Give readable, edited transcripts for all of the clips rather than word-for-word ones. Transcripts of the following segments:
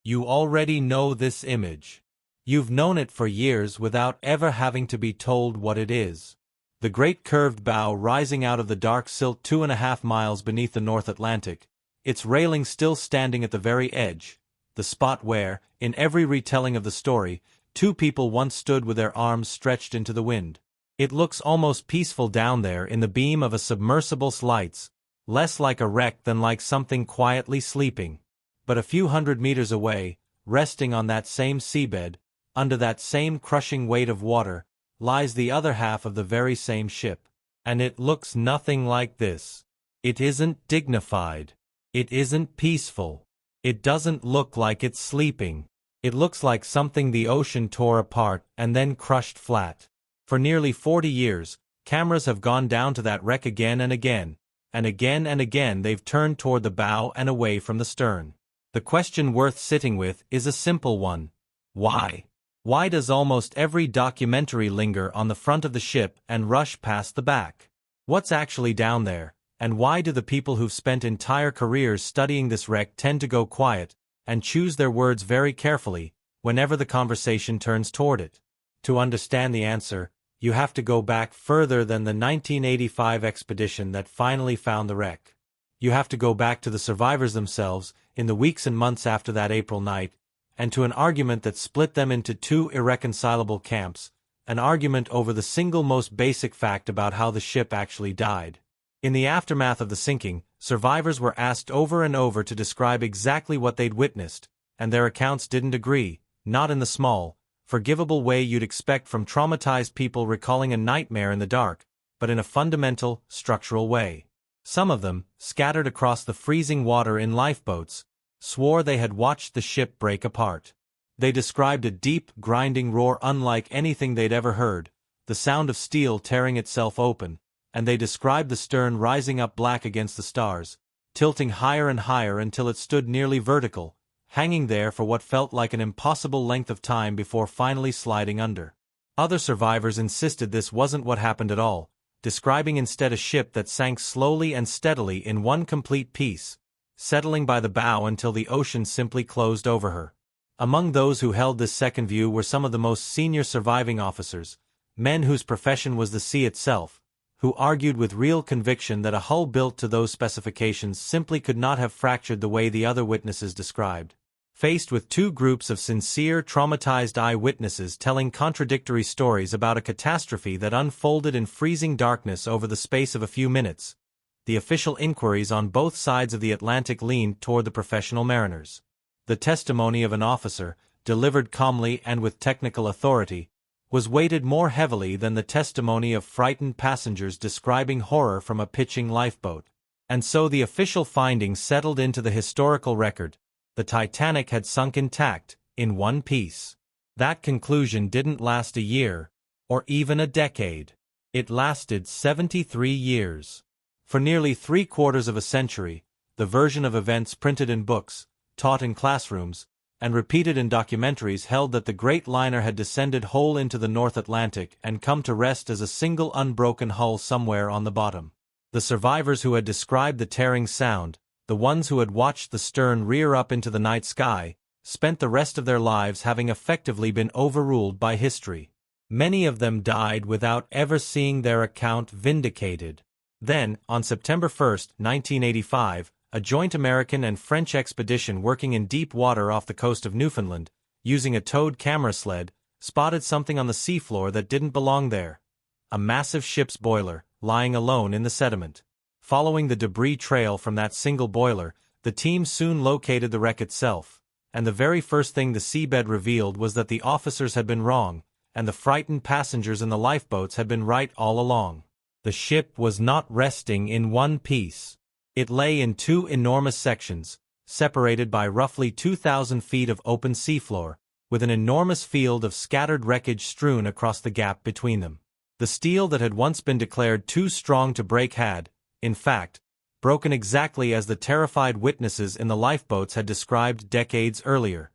You already know this image. You've known it for years without ever having to be told what it is. The great curved bow rising out of the dark silt 2.5 miles beneath the North Atlantic, its railing still standing at the very edge, the spot where, in every retelling of the story, two people once stood with their arms stretched into the wind. It looks almost peaceful down there in the beam of a submersible's lights, less like a wreck than like something quietly sleeping. But a few hundred meters away, resting on that same seabed, under that same crushing weight of water, lies the other half of the very same ship. And it looks nothing like this. It isn't dignified. It isn't peaceful. It doesn't look like it's sleeping. It looks like something the ocean tore apart and then crushed flat. For nearly 40 years, cameras have gone down to that wreck again and again, and again and again they've turned toward the bow and away from the stern. The question worth sitting with is a simple one. Why? Why does almost every documentary linger on the front of the ship and rush past the back? What's actually down there, and why do the people who've spent entire careers studying this wreck tend to go quiet and choose their words very carefully whenever the conversation turns toward it? To understand the answer, you have to go back further than the 1985 expedition that finally found the wreck. You have to go back to the survivors themselves in the weeks and months after that April night, and to an argument that split them into two irreconcilable camps, an argument over the single most basic fact about how the ship actually died. In the aftermath of the sinking, survivors were asked over and over to describe exactly what they'd witnessed, and their accounts didn't agree, not in the small, forgivable way you'd expect from traumatized people recalling a nightmare in the dark, but in a fundamental, structural way. Some of them, scattered across the freezing water in lifeboats, swore they had watched the ship break apart. They described a deep, grinding roar unlike anything they'd ever heard, the sound of steel tearing itself open, and they described the stern rising up black against the stars, tilting higher and higher until it stood nearly vertical, hanging there for what felt like an impossible length of time before finally sliding under. Other survivors insisted this wasn't what happened at all, describing instead a ship that sank slowly and steadily in one complete piece, settling by the bow until the ocean simply closed over her. Among those who held this second view were some of the most senior surviving officers, men whose profession was the sea itself, who argued with real conviction that a hull built to those specifications simply could not have fractured the way the other witnesses described. Faced with two groups of sincere, traumatized eyewitnesses telling contradictory stories about a catastrophe that unfolded in freezing darkness over the space of a few minutes, the official inquiries on both sides of the Atlantic leaned toward the professional mariners. The testimony of an officer, delivered calmly and with technical authority, was weighted more heavily than the testimony of frightened passengers describing horror from a pitching lifeboat. And so the official findings settled into the historical record. The Titanic had sunk intact, in one piece. That conclusion didn't last a year, or even a decade. It lasted 73 years. For nearly 3/4 of a century, the version of events printed in books, taught in classrooms, and repeated in documentaries held that the great liner had descended whole into the North Atlantic and come to rest as a single unbroken hull somewhere on the bottom. The survivors who had described the tearing sound, the ones who had watched the stern rear up into the night sky, spent the rest of their lives having effectively been overruled by history. Many of them died without ever seeing their account vindicated. Then, on September 1, 1985, a joint American and French expedition working in deep water off the coast of Newfoundland, using a towed camera sled, spotted something on the seafloor that didn't belong there. A massive ship's boiler, lying alone in the sediment. Following the debris trail from that single boiler, the team soon located the wreck itself, and the very first thing the seabed revealed was that the officers had been wrong, and the frightened passengers in the lifeboats had been right all along. The ship was not resting in one piece. It lay in two enormous sections, separated by roughly 2,000 feet of open seafloor, with an enormous field of scattered wreckage strewn across the gap between them. The steel that had once been declared too strong to break had, in fact, broken exactly as the terrified witnesses in the lifeboats had described decades earlier.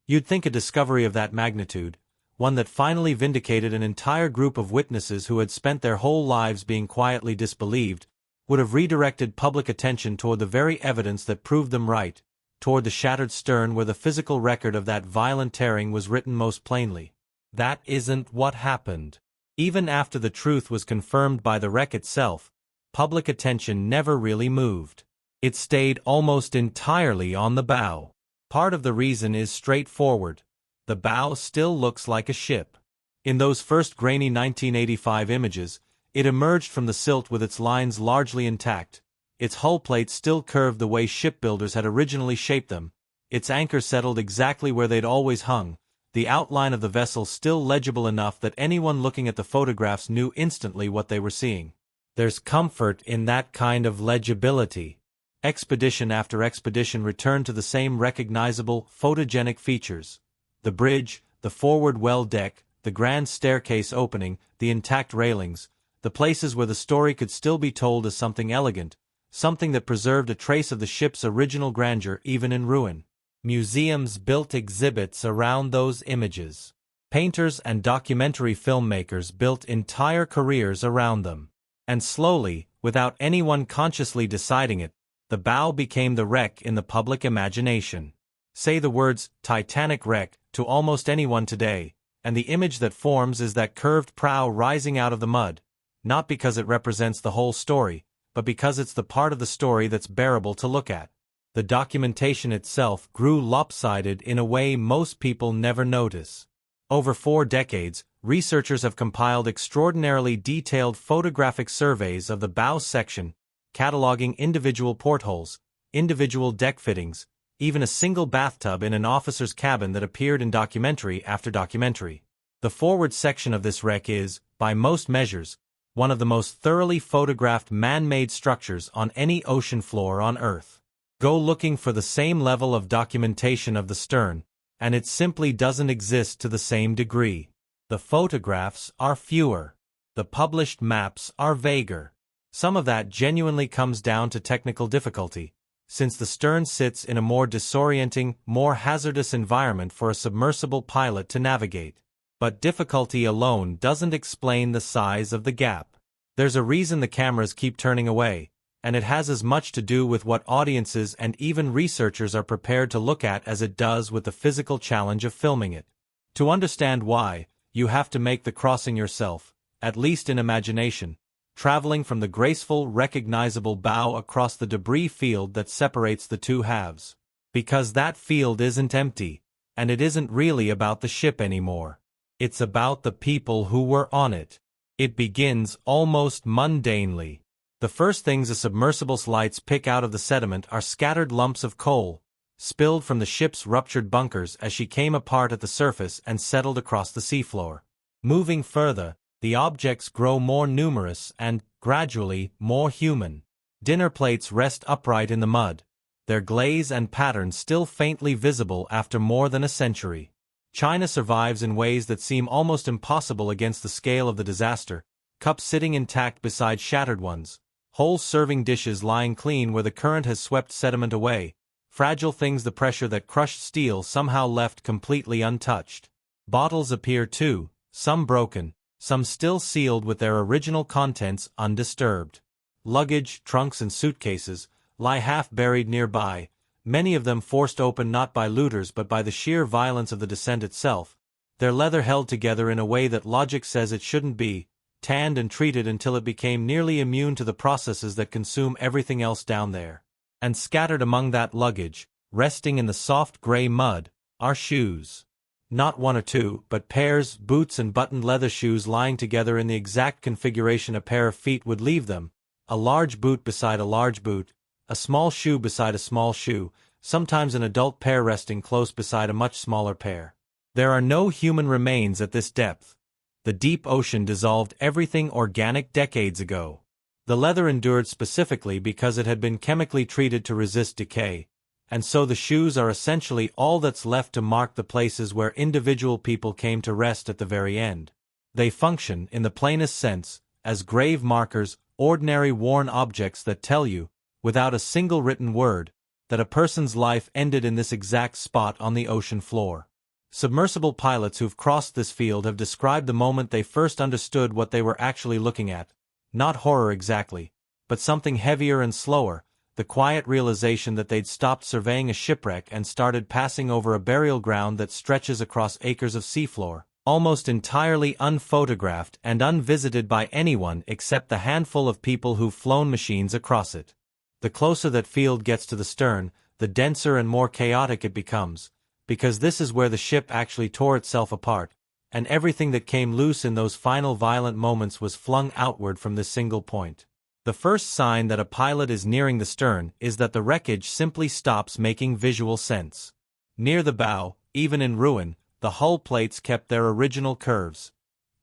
You'd think a discovery of that magnitude, one that finally vindicated an entire group of witnesses who had spent their whole lives being quietly disbelieved, would have redirected public attention toward the very evidence that proved them right, toward the shattered stern where the physical record of that violent tearing was written most plainly. That isn't what happened. Even after the truth was confirmed by the wreck itself, public attention never really moved. It stayed almost entirely on the bow. Part of the reason is straightforward. The bow still looks like a ship. In those first grainy 1985 images, it emerged from the silt with its lines largely intact, its hull plates still curved the way shipbuilders had originally shaped them, its anchor settled exactly where they'd always hung, the outline of the vessel still legible enough that anyone looking at the photographs knew instantly what they were seeing. There's comfort in that kind of legibility. Expedition after expedition returned to the same recognizable, photogenic features. The bridge, the forward well deck, the grand staircase opening, the intact railings, the places where the story could still be told as something elegant, something that preserved a trace of the ship's original grandeur even in ruin. Museums built exhibits around those images. Painters and documentary filmmakers built entire careers around them. And slowly, without anyone consciously deciding it, the bow became the wreck in the public imagination. Say the words, Titanic wreck, to almost anyone today, and the image that forms is that curved prow rising out of the mud, not because it represents the whole story, but because it's the part of the story that's bearable to look at. The documentation itself grew lopsided in a way most people never notice. Over 4 decades, researchers have compiled extraordinarily detailed photographic surveys of the bow section, cataloging individual portholes, individual deck fittings, even a single bathtub in an officer's cabin that appeared in documentary after documentary. The forward section of this wreck is, by most measures, one of the most thoroughly photographed man-made structures on any ocean floor on Earth. Go looking for the same level of documentation of the stern, and it simply doesn't exist to the same degree. The photographs are fewer. The published maps are vaguer. Some of that genuinely comes down to technical difficulty, since the stern sits in a more disorienting, more hazardous environment for a submersible pilot to navigate. But difficulty alone doesn't explain the size of the gap. There's a reason the cameras keep turning away, and it has as much to do with what audiences and even researchers are prepared to look at as it does with the physical challenge of filming it. To understand why, you have to make the crossing yourself, at least in imagination, traveling from the graceful, recognizable bow across the debris field that separates the two halves. Because that field isn't empty, and it isn't really about the ship anymore. It's about the people who were on it. It begins almost mundanely. The first things a submersible's lights pick out of the sediment are scattered lumps of coal, spilled from the ship's ruptured bunkers as she came apart at the surface and settled across the seafloor. Moving further, the objects grow more numerous and, gradually, more human. Dinner plates rest upright in the mud, their glaze and pattern still faintly visible after more than a century. China survives in ways that seem almost impossible against the scale of the disaster, cups sitting intact beside shattered ones, whole serving dishes lying clean where the current has swept sediment away, fragile things the pressure that crushed steel somehow left completely untouched. Bottles appear too, some broken, some still sealed with their original contents undisturbed. Luggage, trunks and suitcases lie half-buried nearby, many of them forced open not by looters but by the sheer violence of the descent itself, their leather held together in a way that logic says it shouldn't be, tanned and treated until it became nearly immune to the processes that consume everything else down there. And scattered among that luggage, resting in the soft gray mud, are shoes. Not one or two, but pairs, boots and buttoned leather shoes lying together in the exact configuration a pair of feet would leave them, a large boot beside a large boot, a small shoe beside a small shoe, sometimes an adult pair resting close beside a much smaller pair. There are no human remains at this depth. The deep ocean dissolved everything organic decades ago. The leather endured specifically because it had been chemically treated to resist decay, and so the shoes are essentially all that's left to mark the places where individual people came to rest at the very end. They function, in the plainest sense, as grave markers, ordinary worn objects that tell you, without a single written word, that a person's life ended in this exact spot on the ocean floor. Submersible pilots who've crossed this field have described the moment they first understood what they were actually looking at. Not horror exactly, but something heavier and slower, the quiet realization that they'd stopped surveying a shipwreck and started passing over a burial ground that stretches across acres of seafloor, almost entirely unphotographed and unvisited by anyone except the handful of people who've flown machines across it. The closer that field gets to the stern, the denser and more chaotic it becomes, because this is where the ship actually tore itself apart, and everything that came loose in those final violent moments was flung outward from this single point. The first sign that a pilot is nearing the stern is that the wreckage simply stops making visual sense. Near the bow, even in ruin, the hull plates kept their original curves.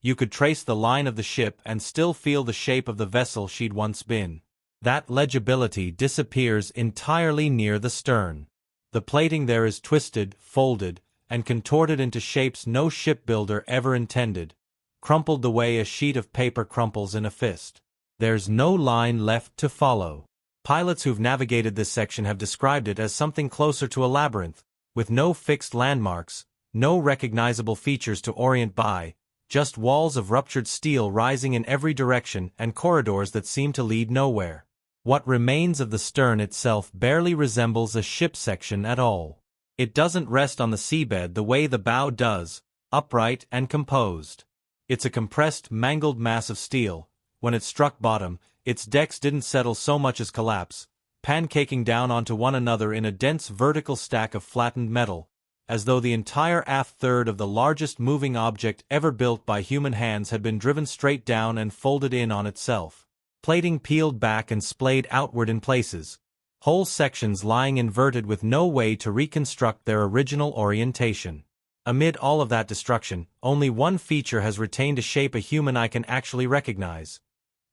You could trace the line of the ship and still feel the shape of the vessel she'd once been. That legibility disappears entirely near the stern. The plating there is twisted, folded, and contorted into shapes no shipbuilder ever intended, crumpled the way a sheet of paper crumples in a fist. There's no line left to follow. Pilots who've navigated this section have described it as something closer to a labyrinth, with no fixed landmarks, no recognizable features to orient by, just walls of ruptured steel rising in every direction and corridors that seem to lead nowhere. What remains of the stern itself barely resembles a ship section at all. It doesn't rest on the seabed the way the bow does, upright and composed. It's a compressed, mangled mass of steel. When it struck bottom, its decks didn't settle so much as collapse, pancaking down onto one another in a dense vertical stack of flattened metal, as though the entire aft third of the largest moving object ever built by human hands had been driven straight down and folded in on itself. Plating peeled back and splayed outward in places, whole sections lying inverted with no way to reconstruct their original orientation. Amid all of that destruction, only one feature has retained a shape a human eye can actually recognize.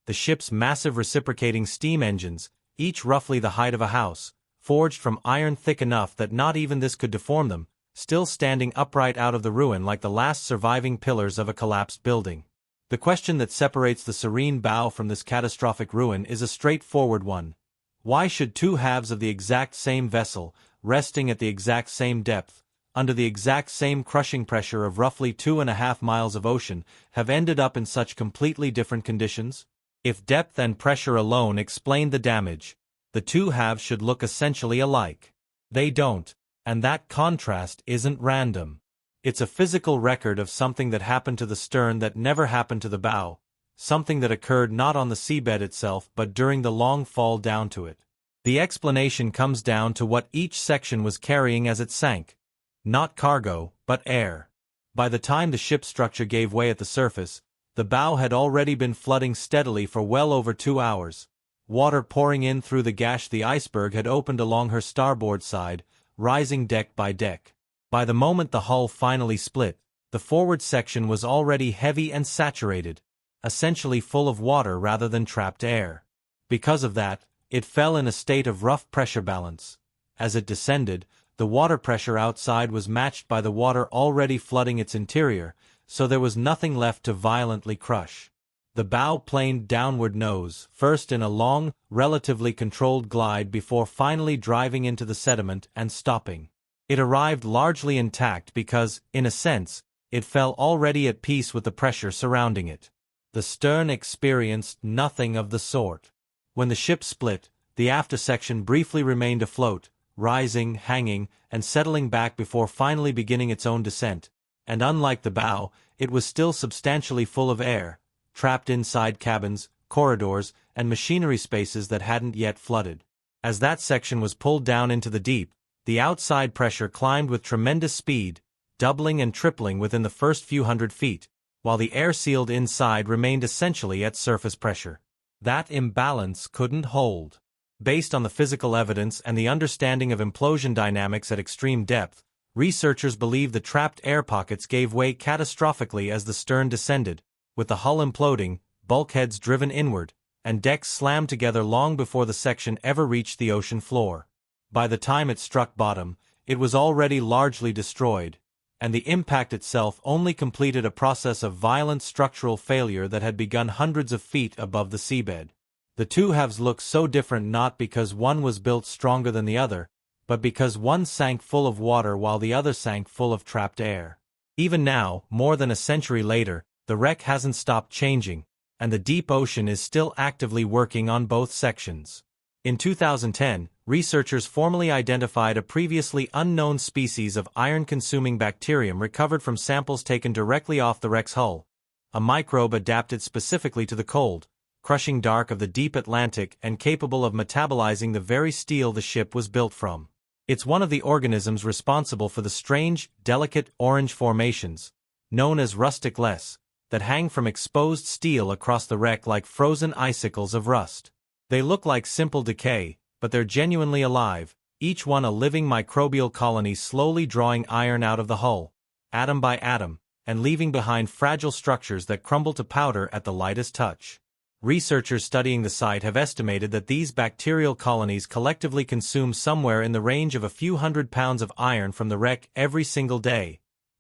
The ship's massive reciprocating steam engines, each roughly the height of a house, forged from iron thick enough that not even this could deform them, still standing upright out of the ruin like the last surviving pillars of a collapsed building. The question that separates the serene bow from this catastrophic ruin is a straightforward one. Why should two halves of the exact same vessel, resting at the exact same depth, under the exact same crushing pressure of roughly 2.5 miles of ocean, have ended up in such completely different conditions? If depth and pressure alone explain the damage, the two halves should look essentially alike. They don't, and that contrast isn't random. It's a physical record of something that happened to the stern that never happened to the bow, something that occurred not on the seabed itself but during the long fall down to it. The explanation comes down to what each section was carrying as it sank. Not cargo, but air. By the time the ship's structure gave way at the surface, the bow had already been flooding steadily for well over 2 hours. Water pouring in through the gash the iceberg had opened along her starboard side, rising deck by deck. By the moment the hull finally split, the forward section was already heavy and saturated, essentially full of water rather than trapped air. Because of that, it fell in a state of rough pressure balance. As it descended, the water pressure outside was matched by the water already flooding its interior, so there was nothing left to violently crush. The bow planed downward nose, first in a long, relatively controlled glide before finally driving into the sediment and stopping. It arrived largely intact because, in a sense, it fell already at peace with the pressure surrounding it. The stern experienced nothing of the sort. When the ship split, the after section briefly remained afloat, rising, hanging, and settling back before finally beginning its own descent, and unlike the bow, it was still substantially full of air, trapped inside cabins, corridors, and machinery spaces that hadn't yet flooded. As that section was pulled down into the deep, the outside pressure climbed with tremendous speed, doubling and tripling within the first few hundred feet, while the air sealed inside remained essentially at surface pressure. That imbalance couldn't hold. Based on the physical evidence and the understanding of implosion dynamics at extreme depth, researchers believe the trapped air pockets gave way catastrophically as the stern descended, with the hull imploding, bulkheads driven inward, and decks slammed together long before the section ever reached the ocean floor. By the time it struck bottom, it was already largely destroyed, and the impact itself only completed a process of violent structural failure that had begun hundreds of feet above the seabed. The two halves look so different not because one was built stronger than the other, but because one sank full of water while the other sank full of trapped air. Even now, more than a century later, the wreck hasn't stopped changing, and the deep ocean is still actively working on both sections. In 2010, researchers formally identified a previously unknown species of iron-consuming bacterium recovered from samples taken directly off the wreck's hull, a microbe adapted specifically to the cold, crushing dark of the deep Atlantic and capable of metabolizing the very steel the ship was built from. It's one of the organisms responsible for the strange, delicate orange formations, known as rustic lace, that hang from exposed steel across the wreck like frozen icicles of rust. They look like simple decay, but they're genuinely alive, each one a living microbial colony slowly drawing iron out of the hull, atom by atom, and leaving behind fragile structures that crumble to powder at the lightest touch. Researchers studying the site have estimated that these bacterial colonies collectively consume somewhere in the range of a few hundred pounds of iron from the wreck every single day,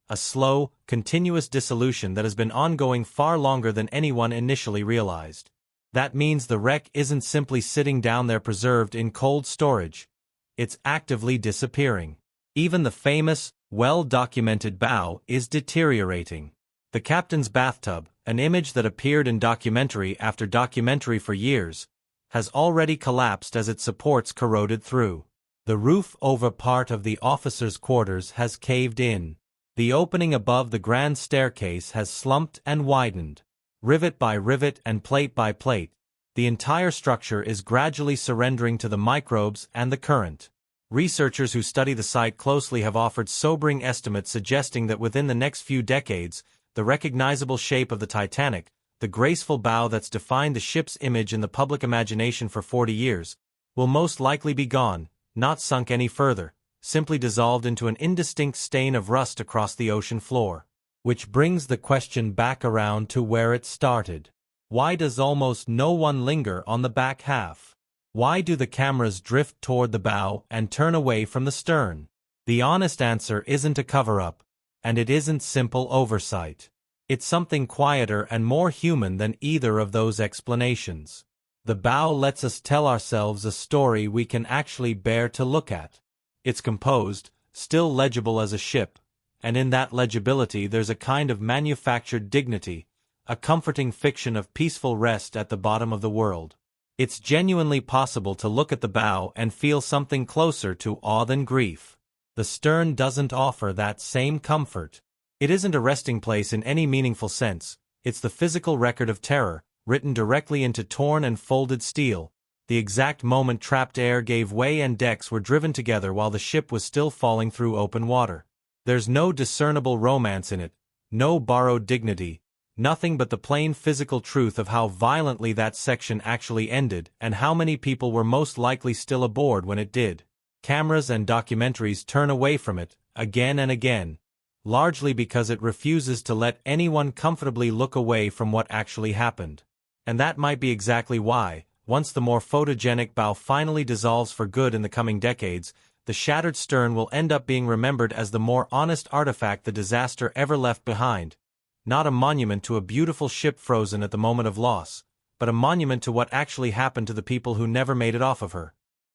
a slow, continuous dissolution that has been ongoing far longer than anyone initially realized. That means the wreck isn't simply sitting down there preserved in cold storage. It's actively disappearing. Even the famous, well-documented bow is deteriorating. The captain's bathtub, an image that appeared in documentary after documentary for years, has already collapsed as its supports corroded through. The roof over part of the officers' quarters has caved in. The opening above the grand staircase has slumped and widened. Rivet by rivet and plate by plate, the entire structure is gradually surrendering to the microbes and the current. Researchers who study the site closely have offered sobering estimates suggesting that within the next few decades, the recognizable shape of the Titanic, the graceful bow that's defined the ship's image in the public imagination for 40 years, will most likely be gone, not sunk any further, simply dissolved into an indistinct stain of rust across the ocean floor. Which brings the question back around to where it started. Why does almost no one linger on the back half? Why do the cameras drift toward the bow and turn away from the stern? The honest answer isn't a cover-up, and it isn't simple oversight. It's something quieter and more human than either of those explanations. The bow lets us tell ourselves a story we can actually bear to look at. It's composed, still legible as a ship, and in that legibility there's a kind of manufactured dignity, a comforting fiction of peaceful rest at the bottom of the world. It's genuinely possible to look at the bow and feel something closer to awe than grief. The stern doesn't offer that same comfort. It isn't a resting place in any meaningful sense, it's the physical record of terror, written directly into torn and folded steel, the exact moment trapped air gave way and decks were driven together while the ship was still falling through open water. There's no discernible romance in it, no borrowed dignity, nothing but the plain physical truth of how violently that section actually ended and how many people were most likely still aboard when it did. Cameras and documentaries turn away from it, again and again, largely because it refuses to let anyone comfortably look away from what actually happened. And that might be exactly why, once the more photogenic bow finally dissolves for good in the coming decades, the shattered stern will end up being remembered as the more honest artifact the disaster ever left behind. Not a monument to a beautiful ship frozen at the moment of loss, but a monument to what actually happened to the people who never made it off of her.